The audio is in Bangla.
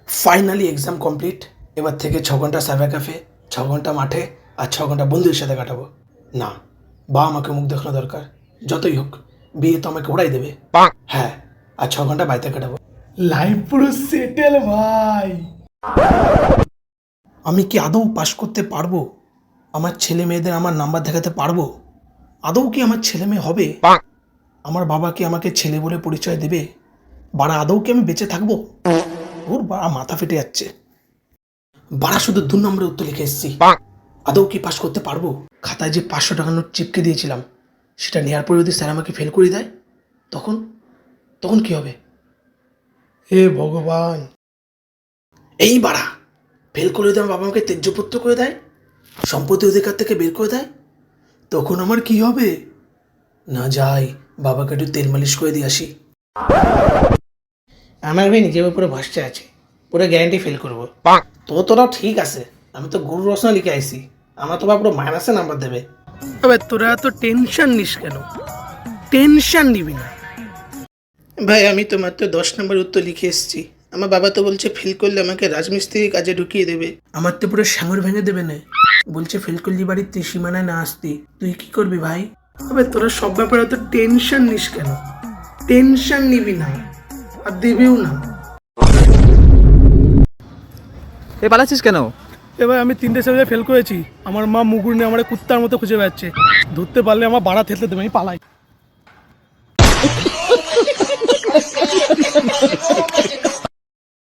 Finally exam complete. এবার থেকে 6 ঘন্টা সাইবার ক্যাফে, 6 ঘন্টা মাঠে, আর 6 ঘন্টা বন্ধুদের সাথে কাটাবো। না, বাবা মাকে মুখ দেখানো দরকার। যতই হোক, বিয়ে তো আমাকে ওরাই দেবে। হ্যাঁ, আর 6 ঘন্টা বাড়িতে কাটাবো। লাইফ পুরো সেটেল ভাই। আমি কি আদৌ পাশ করতে পারবো? আমার ছেলে মেয়েদের আমার নাম্বার দেখাতে পারবো? আদৌ কি আমার ছেলে মেয়ে হবে? আমার বাবা কি আমাকে ছেলে বলে পরিচয় দেবে? বাড়া, আদৌ কি আমি বেঁচে থাকবো? ওর বাড়া, মাথা ফেটে যাচ্ছে। বাড়া, শুধু 2 নম্বরের উত্তর লিখে এসেছি। আদৌ কি পাশ করতে পারবো? খাতায় যে 500 টাকার নোট চিপকে দিয়েছিলাম, সেটা নেওয়ার পরে যদি স্যার আমাকে ফেল করে দেয়, তখন তখন কি হবে? হে ভগবান! এই বাড়া, ফেল করে যদি আমার বাবা আমাকে ত্যায্যপুত্র করে দেয়, সম্পত্তি অধিকার থেকে বের করে দেয়, তখন আমার কি হবে? না যাই, বাবাকে একটু তেল মালিশ করে দিয়ে আসি। আমার ভাই নিজের উপরে ভরসা আছে, পুরো গ্যারান্টি ফেল করবো। তোরা ঠিক আছে, আমি তো গুরু রচনা লিখে আইছি, আমার তো বা পুরো মাইনাসে নাম্বার দেবে। তবে তোরা এত টেনশন নিস কেন? টেনশন নিবি না ভাই, আমি তো মাত্র 10 নম্বর উত্তর লিখে এসেছি। আমার বাবা তো বলছে ফেল করলে আমাকে রাজমিস্ত্রি কাজে ঢুকিয়ে দেবে। আমার তো পুরো সাঙর ভেঙে দেবে না। বলছে ফেল করলি বাড়ির ত্রিসীমানায় না আসতি, তুই কি করবি ভাই? তবে তোরা সব ব্যাপারে এত টেনশন নিস কেন? টেনশন নিবি না, আর দেবেও না। এ পালাচ্ছিস কেন? এবার আমি 3টে সাবজেক্টে ফেল করেছি। আমার মা মুগুর নিয়ে আমার কুত্তার মতো খুঁজে বেড়াচ্ছে। ধরতে পারলে আমার বাড়া থেতলে দেবে, আমি পালাই।